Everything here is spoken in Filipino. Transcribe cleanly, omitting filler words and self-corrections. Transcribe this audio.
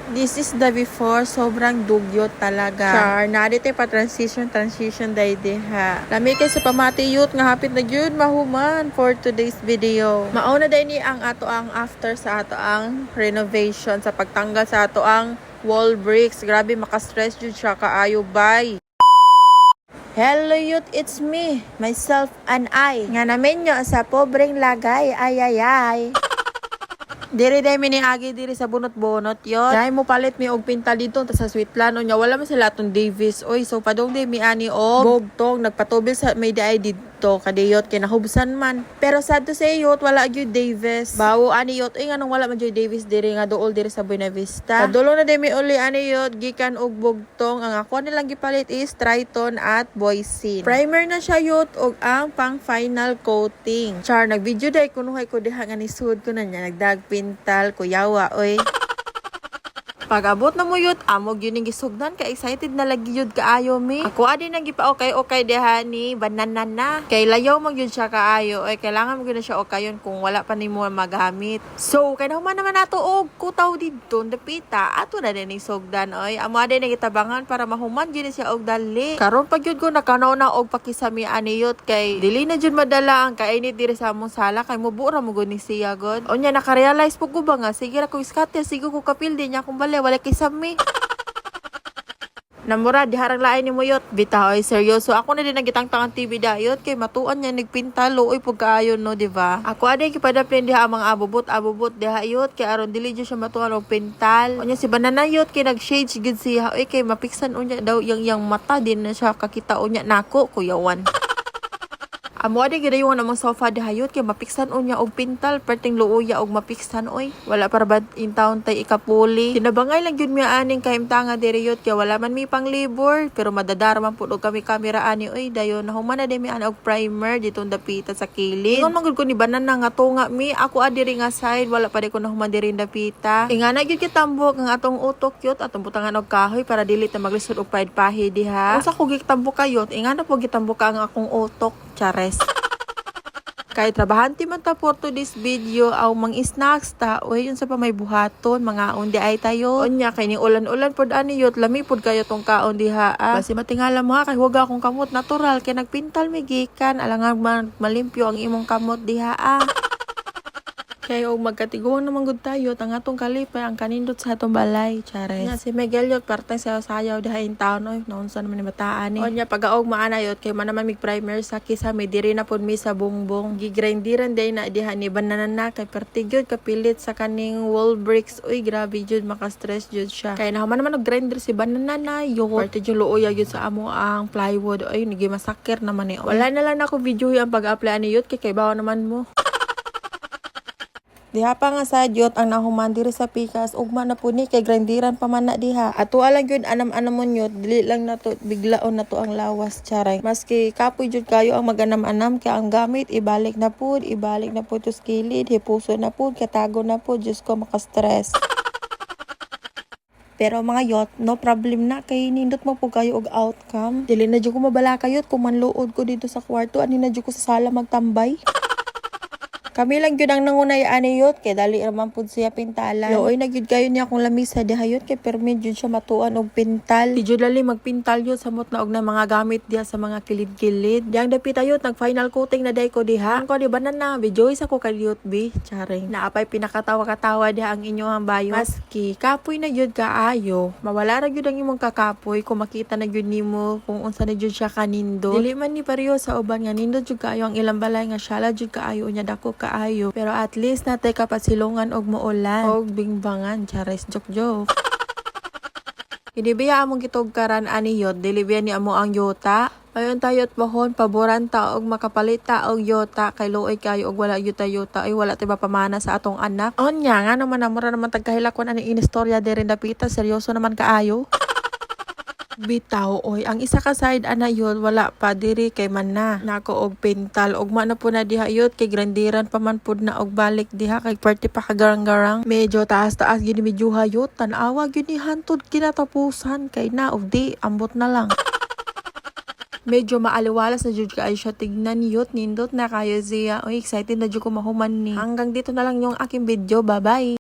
This is the before, sobrang dugyot talaga. Char, narito pa transition day ha. Lami kay sa pamatiyot nga hapit na yun mahuman for today's video. Mauna day ni ang ato ang after sa ato ang renovation sa pagtanggal sa ato ang wall bricks. Grabe maka-stress jud siya kaayo bay. Hello youth, it's me, myself and I. Nga namin nyo sa pobreng lagay, ay. Diri mi ni agi diri sa bunot-bunot yon. Dahil mo palit mi og pintal dito ta sa sweet plano nya wala man sila atong Davis. Oy, so padong di mi ani og bogtong nagpatubil sa may day dito kadiyot kay nahubsan man. Pero sad to say yot wala gyud Davis. Bawo ani yot ay nganong wala man gyud Davis diri nga duol diri sa Buena Vista. Kadulo na di mi uli ani yot gikan og bogtong. Ang ako nilang gipalit is Triton at Boysin. Primer na siya yot og ang pang final coating. Char nag-video day kunuhay ko diha nga ni sud ko na nya nagdag pintal kuyawa oy. Pag-abot na mo yut, amog yun yung gisugdan ka excited na lagi yun kaayo mi. Ako adi nang gipa okay deha ni bananan na. Kay layaw mag yun siya kaayo ay kailangan mo yun siya okayon kung wala pa ni mo magamit. So kay naman naman nato og kutaw didto dapita ato na din sugdan oy. Amo adi nang gitabangan para mahuman gyud siya og dali. Karon pag yun ko nakanaw na og pakisami aniyot kay dili na jud madala ang kainit diri sa among sala kay mubura mo gud ni siya god. Onya naka-realize pug ko ba nga sige ra ko iskate sige ko kapil din niya kung bale wala kisami. Namura diharang lain ni mo yot. Bitaw ay seryoso. Ako na din nagitangtang ang TV dayot kay matuan niya nagpintalo oy pagkaayon no diba? Ako aday kipadaplen diha ang mga abubot diha yot kay aron dili jud siya matuan og pintal. Onya si banana yot kay nag-shades gid siya oy kay mapiksan unya daw yang mata din na siya kakita unya nako kuyawan. Amo adi gidayon namang sofa dihayot kay mapiksan unya og pintal perting luuya og mapiksan oy. Wala para bad in town tay ikapuli. Tinabangay lang gyud mi aning kahimtanga diriyot kay wala man mi pang libur pero madadara man pud og kami kamera ani oy dayon nahuman na di mi ana og primer ditong dapita sa kilid. Ingon man gud ko ni banana nga tunga mi ako adiri nga side wala pa di ko nahuman diri dapita. Ingana gyud kitambok ang atong utok yot atong butangan og kahoy para dili ta maglisod og pahi diha. Usa ko gitambok kayot ingana po gitambok ang akong utok. Chares. Kay trabahante man ta for today's video aw mang snacks ta oy yun sa pa may buhaton mga undi ay tayo onya kay ni ulan-ulan pod ani yot lami pod kayo tong kaon diha basi matingala mo kay huwag akong kamot natural kay nagpintal mi gikan alangan man malimpyo ang imong kamot diha kay og magkatiguan naman gud tayo tang atong kalipay ang kanindot sa atong balay chares. Nya si Miguel yot partay sayaw diha in town oy naunsa naman ni bataan ni. Onya pagaog maana yot kay man naman mig primer sa kisame diri na pod mi sa bungbong. Gigrindiran day na diha ni bananan na kay pertigyod kapilit sa kaning wall bricks oy grabe jud maka-stress jud siya. Kay nahuman naman og grinder si banana na yot. Parte jud luoya jud sa amo ang plywood oy nigimasakir naman ni. Wala na lang ako video ang pag-apply ani yot kay bawo naman mo. Diha pa nga sa yot ang nahuman diri sa pikas ugma na po ni kay grindiran pa man na diha. Ato alang gyud anam-anam mo yot dili lang nato biglaon nato ang lawas charay. Maski kapoy jud kayo ang maganam-anam kay ang gamit ibalik na pud to skilid hipuso na pud katago na pud just ko maka-stress. Pero mga yot, no problem na kay nindot mo po kayo og outcome. Dili na jud ko mabala kayot kung manluod ko dito sa kwarto ani na jud ko sa sala magtambay. Kami lang gyud ang nangunay ani yot kay dali raman pud siya pintalan. Looy na gyud kayo niya kung lamisa dihayot kay permit jud siya matuan og pintal. Di jud dali magpintal yot samot na og na mga gamit diha sa mga kilid-kilid. Diang dapit ayot nag final coating na day ko diha. Ang ko di banana bijoy sa ko kayot bi charing. Naapay pinakatawa-katawa diha ang inyong bayo. Maski kapoy na gyud kaayo. Mawala ra gyud ang imong kakapoy kung makita na gyud nimo kung unsa na gyud siya kanindo. Dili man ni pareho sa uban nga nindot jud kaayo ang ilang balay nga syala jud kaayo unya dako kaayo pero at least natay kapasilungan og muulan og bingbangan chares joke. Inibiya among gitugkaran ani yot dili ni amo ang yota. Ayon tayot mahon paboran ta og makapalit ta og yota kay luoy kayo og wala yota ay wala tay pamana sa atong anak. Onya nga naman amura naman tagkahilakon ani inistorya diri dapita seryoso naman kaayo. Bitaw oy ang isa ka side ana yun wala pa diri kay man na nako og pintal ugma na po na diha yun kay grandiran pa man pud na og balik diha kay party pa kagarang-garang medyo taas gid medyo hayot tan-awa gyud ni hantod kinatapusan kay na og di ambot na lang. Medyo maaliwalas na jud kaayo siya tignan yut nindot na kayo siya. Oy excited na jud ko mahuman ni. Hanggang dito na lang yung aking video. Bye bye.